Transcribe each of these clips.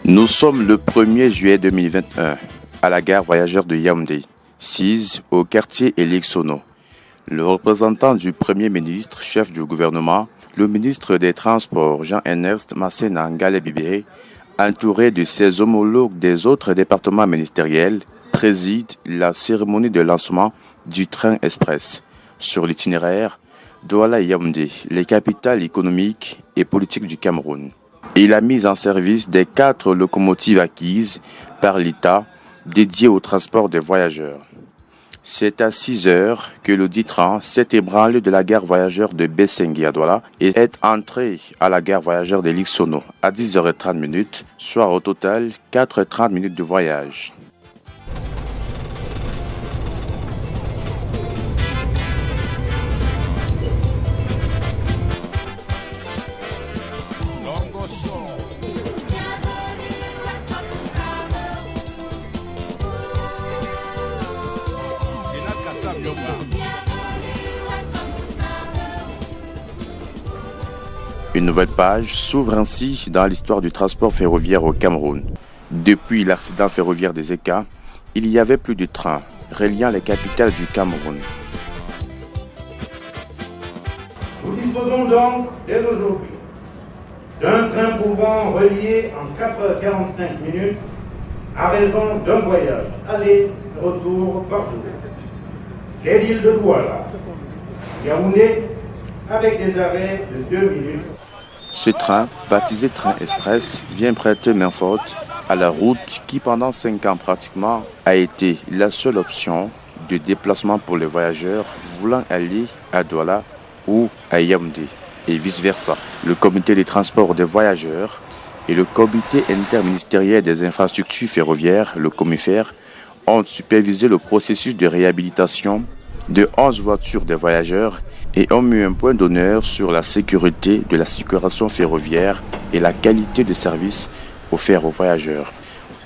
Nous sommes le 1er juillet 2021 à la gare voyageurs de Yaoundé, sise au quartier Elixono. Le représentant du Premier ministre, chef du gouvernement, le ministre des Transports Jean-Ernest Massena Ngalé-Bibé, entouré de ses homologues des autres départements ministériels, préside la cérémonie de lancement du train express sur l'itinéraire Douala-Yaoundé, les capitales économiques et politiques du Cameroun. Et la mise en service des 4 locomotives acquises par l'État dédiées au transport des voyageurs. C'est à 6 heures que le dit train s'est ébranlé de la gare voyageur de Bessengi à Douala et est entré à la gare voyageur de Lixono à 10h30, soit au total 4h30 de voyage. Une nouvelle page s'ouvre ainsi dans l'histoire du transport ferroviaire au Cameroun. Depuis l'accident ferroviaire des ECA, il y avait plus de trains reliant les capitales du Cameroun. Nous disposons donc dès aujourd'hui d'un train pouvant relier en 4h45 à raison d'un voyage aller-retour par jour. Les villes de Douala, Yaoundé, avec des arrêts de 2 minutes. Ce train, baptisé Train Express, vient prêter main forte à la route qui, pendant 5 ans pratiquement, a été la seule option de déplacement pour les voyageurs voulant aller à Douala ou à Yaoundé, et vice-versa. Le comité des transports des voyageurs et le comité interministériel des infrastructures ferroviaires, le COMIFER, ont supervisé le processus de réhabilitation de 11 voitures des voyageurs et ont mis un point d'honneur sur la sécurité de la circulation ferroviaire et la qualité de service offert aux voyageurs.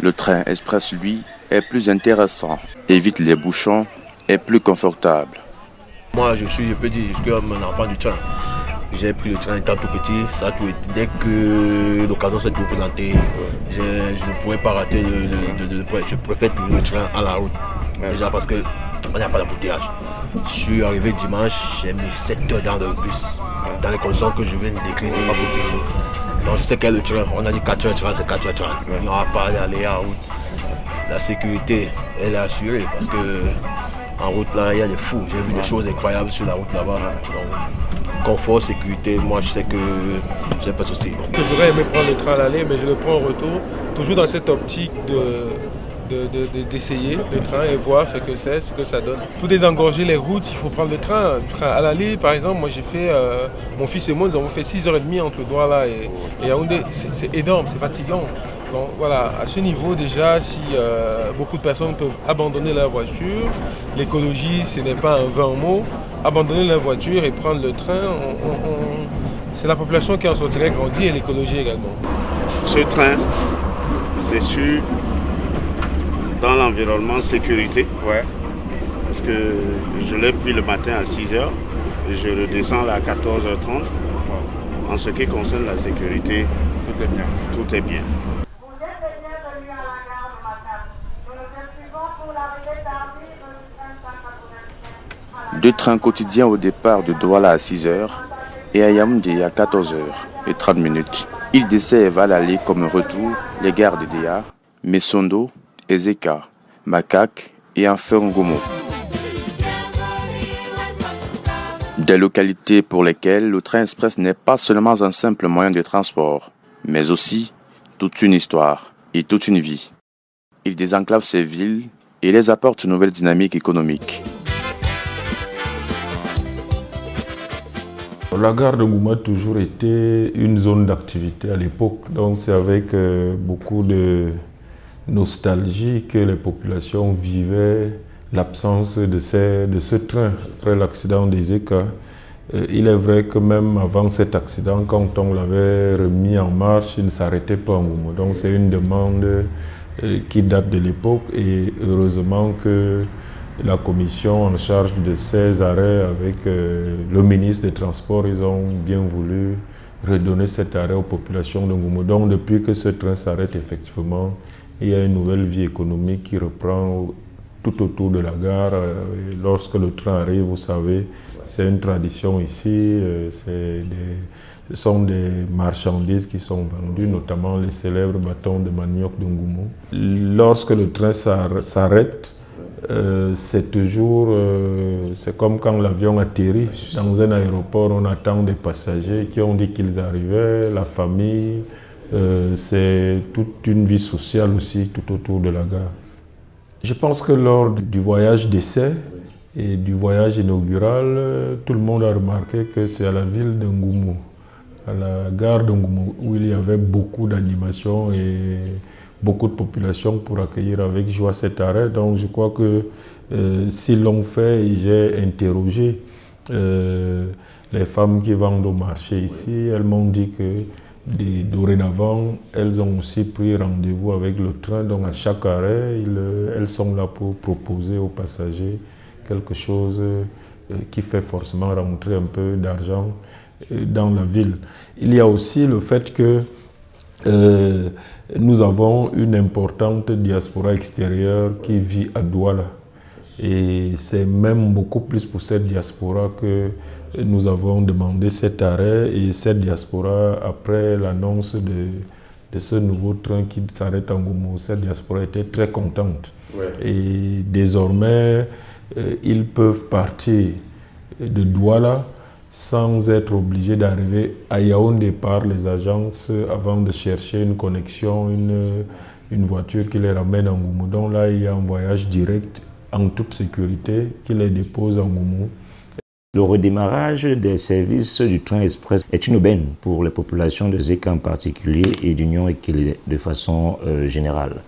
Le train express, lui, est plus intéressant, évite les bouchons, est plus confortable. Moi, je peux dire, je suis un enfant du train. J'ai pris le train étant tout petit, ça tout été. Dès que l'occasion s'est présentée, je ne pouvais pas rater je préfère toujours le train à la route. Déjà parce qu'il n'y a pas d'embouteillage. Je suis arrivé dimanche, j'ai mis 7 heures dans le bus. Dans les conditions que je viens de décrire, c'est pas possible. Donc je sais que le train, on a dit 4h30, c'est 4h30. Il n'y aura pas d'aller en route. La sécurité, elle est assurée parce que en route là, il y a des fous. J'ai vu des choses incroyables sur la route là-bas. Donc, confort, sécurité, moi je sais que j'ai pas de soucis. J'aurais aimé prendre le train à l'aller, mais je le prends en retour, toujours dans cette optique d'essayer le train et voir ce que c'est, ce que ça donne. Pour désengorger les routes, il faut prendre le train. À l'aller, par exemple, moi j'ai fait, mon fils et moi, nous avons fait 6h30 entre Douala et Yaoundé. C'est énorme, c'est fatigant. Donc voilà, à ce niveau déjà, si beaucoup de personnes peuvent abandonner leur voiture, l'écologie ce n'est pas un vain mot, abandonner leur voiture et prendre le train, c'est la population qui en sortirait grandie et l'écologie également. Ce train, c'est sûr, dans l'environnement sécurité, parce que je l'ai pris le matin à 6h et je redescends là à 14h30. En ce qui concerne la sécurité, tout est bien. Tout est bien. Deux trains quotidiens au départ de Douala à 6h et à Yaoundé à 14h30. Ils desservent à l'aller comme retour les gares de Déa, Messondo, Ezeka, Makak et enfin Ngomo. Des localités pour lesquelles le train express n'est pas seulement un simple moyen de transport, mais aussi toute une histoire et toute une vie. Il désenclave ces villes et les apporte une nouvelle dynamique économique. La gare de Ngouma a toujours été une zone d'activité à l'époque, donc c'est avec beaucoup de nostalgie que les populations vivaient l'absence de ce train après l'accident des ECA. Il est vrai que même avant cet accident, quand on l'avait remis en marche, il ne s'arrêtait pas en Ngouma. Donc c'est une demande qui date de l'époque et heureusement que la commission en charge de ces arrêts avec le ministre des Transports, ils ont bien voulu redonner cet arrêt aux populations de Ngoumou. Donc depuis que ce train s'arrête, effectivement, il y a une nouvelle vie économique qui reprend tout autour de la gare. Lorsque le train arrive, vous savez, c'est une tradition ici, ce sont des marchandises qui sont vendues, notamment les célèbres bâtons de manioc de Ngoumou. Lorsque le train s'arrête, c'est toujours, c'est comme quand l'avion atterrit. Dans un aéroport, on attend des passagers qui ont dit qu'ils arrivaient, la famille, c'est toute une vie sociale aussi tout autour de la gare. Je pense que lors du voyage d'essai et du voyage inaugural, tout le monde a remarqué que c'est à la ville de Ngoumou, à la gare de Ngoumou, où il y avait beaucoup d'animations et beaucoup de population pour accueillir avec joie cet arrêt. Donc je crois que s'ils l'ont fait, j'ai interrogé les femmes qui vendent au marché ici. Elles m'ont dit que dorénavant, elles ont aussi pris rendez-vous avec le train. Donc à chaque arrêt, elles sont là pour proposer aux passagers quelque chose qui fait forcément rentrer un peu d'argent dans la ville. Il y a aussi le fait que nous avons une importante diaspora extérieure qui vit à Douala. Et c'est même beaucoup plus pour cette diaspora que nous avons demandé cet arrêt. Et cette diaspora, après l'annonce de ce nouveau train qui s'arrête en Ngoumou, cette diaspora était très contente. Ouais. Et désormais, ils peuvent partir de Douala sans être obligés d'arriver à Yaoundé par les agences avant de chercher une connexion, une voiture qui les ramène en Ngoumou. Donc là, il y a un voyage direct en toute sécurité qui les dépose en Ngoumou. Le redémarrage des services du train express est une aubaine pour les populations de Zeka en particulier et d'Union Ekele de façon générale.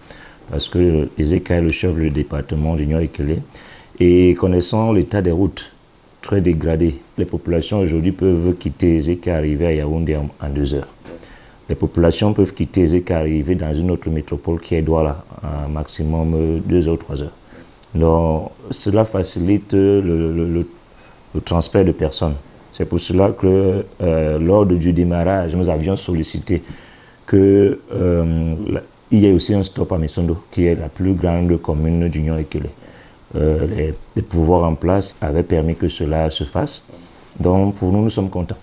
Parce que Zeka est le chef du département d'Union Ekele et connaissant l'état des routes très dégradé, les populations aujourd'hui peuvent quitter Zeka et arriver à Yaoundé en 2 heures. Les populations peuvent quitter Zeka et arriver dans une autre métropole qui est Douala, un maximum 2 heures ou 3 heures. Donc cela facilite le transfert de personnes. C'est pour cela que lors du démarrage, nous avions sollicité qu'il y ait aussi un stop à Messondo, qui est la plus grande commune d'Union Ekele. Les pouvoirs en place avaient permis que cela se fasse. Donc pour nous, nous sommes contents.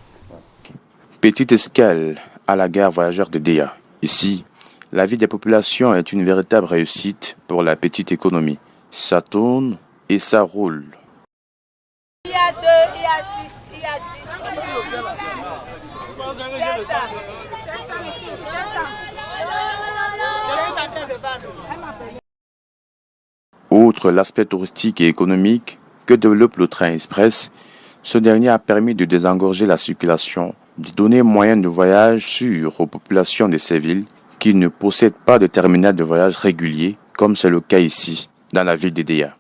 Petite escale à la gare voyageur de Déa. Ici, la vie des populations est une véritable réussite pour la petite économie. Ça tourne et ça roule. Il y a 2, il y a 6, il y a 10. Outre l'aspect touristique et économique que développe le train express, ce dernier a permis de désengorger la circulation, de donner moyen de voyage sûr aux populations de ces villes qui ne possèdent pas de terminal de voyage régulier, comme c'est le cas ici, dans la ville d'Edéa.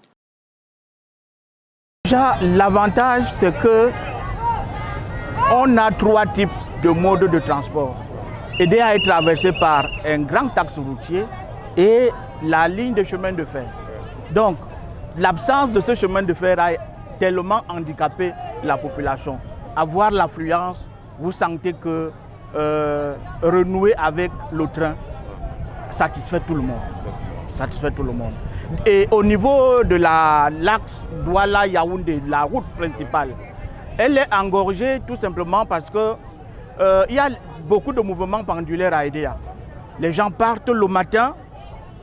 Déjà, l'avantage, c'est que on a 3 types de modes de transport. Edéa est traversé par un grand axe routier et la ligne de chemin de fer. Donc, l'absence de ce chemin de fer a tellement handicapé la population. À voir l'affluence, vous sentez que renouer avec le train satisfait tout le monde. Satisfait tout le monde. Et au niveau de l'axe Douala-Yaoundé, la route principale, elle est engorgée tout simplement parce que il y a beaucoup de mouvements pendulaires à Edéa. Les gens partent le matin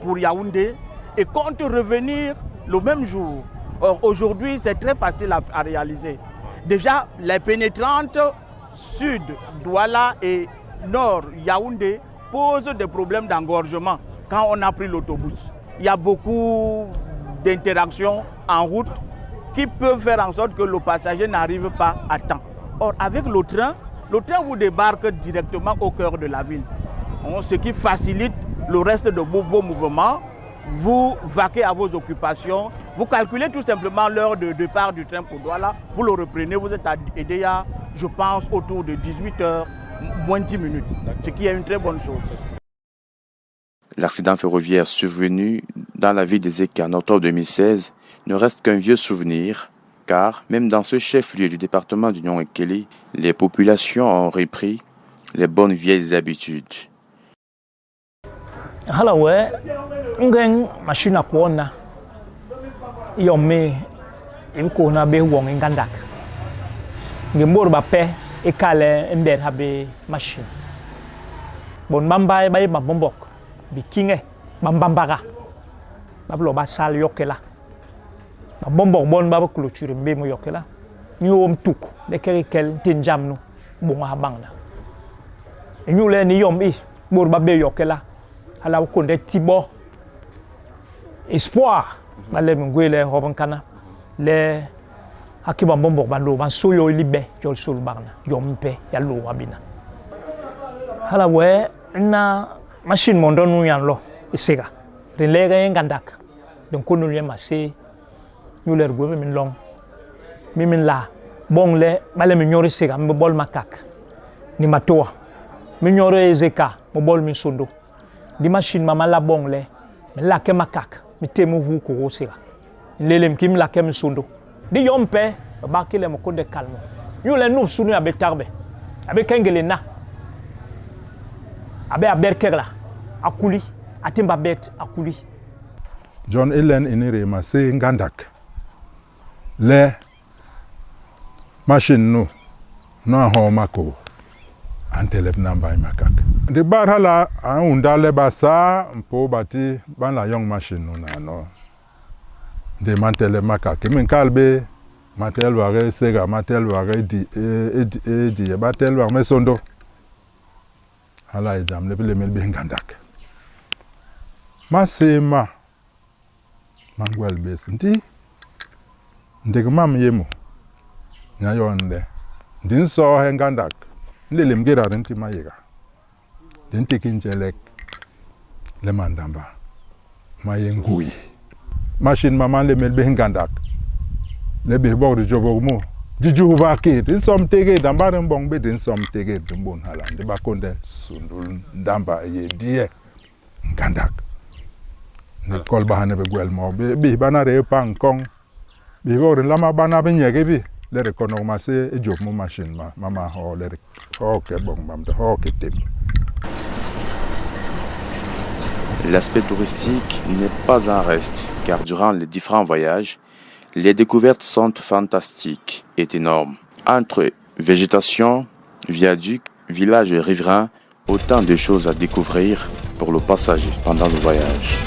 pour Yaoundé et comptent revenir le même jour. Or, aujourd'hui, c'est très facile à réaliser. Déjà, les pénétrantes sud, Douala et nord, Yaoundé, posent des problèmes d'engorgement quand on a pris l'autobus. Il y a beaucoup d'interactions en route qui peuvent faire en sorte que le passager n'arrive pas à temps. Or, avec le train vous débarque directement au cœur de la ville, ce qui facilite le reste de vos mouvements. Vous vaquez à vos occupations, vous calculez tout simplement l'heure de départ du train pour Douala, vous le reprenez, vous êtes à Edéa, je pense, autour de 18h, moins 10 minutes, ce qui est une très bonne chose. L'accident ferroviaire survenu dans la ville d'Ezeka en octobre 2016 ne reste qu'un vieux souvenir, car même dans ce chef-lieu du département du Nyong-Ekele, les populations ont repris les bonnes vieilles habitudes. Halawe, ngeng machine akuona. Yome, imkona be wong ingandak. Ngembor bape ekale ember habe machine. Bon bamba baye mabombok, bikinge, bambambaga. Bablo ba sal yokela. Babombok bon baba clôture mbe mo yokela. Nyom tuku, de kerekel tinjam no, bonga habangna. Nyule ni yom I, bor babe yokela. Ala ukonde tibo espoir bale mngwele hobankana le akiba mbombo bando ban soyo libe jol sul bagna yompe yallo wabina hala we na machine mondo nu yanlo isega relega ngandak donc konu le masse nyuler go min long mimin la bon le bale mi nyori sega mbo bol makak ni matoa mi nyoro ezeka mo bol mi sondo di machine mama la bon le la ke makak mi temu hu ko osira lelem kim la ke mi sondo di yompe ba kile mo ko de calme yule nu sunu abe tarbe abe kengele na abe aberkela akuli atimba bet akuli John Ellen inire mase ngandak le machine no ho mako antelep namba makak de barhala unda le basa mpo bati ban la young machine na no de mantele makak min kalbe matel ware sega matel ware di batel ware mesondo hala idam le mel be ngandak masema mangwel besinti ndeg mam yemo nya yonde din so he ngandak lelem gera renti mayega den tekin jelek le mandamba mayengui machine mama le mel be ngandak le be bor de jobo mo diju ba ke din som tege damba den bong be din som tege dumbon hala de ba konde sundul damba ye die ngandak ne kol ba hane be gwel mo be bana re pankong be bor lama bana be nyege bi le reconnaissance et job mon machine mama ho le OK bon mam de OK tim. L'aspect touristique n'est pas un reste, car durant les différents voyages, les découvertes sont fantastiques et énormes. Entre végétation, viaducs, villages riverains, autant de choses à découvrir pour le passager pendant le voyage.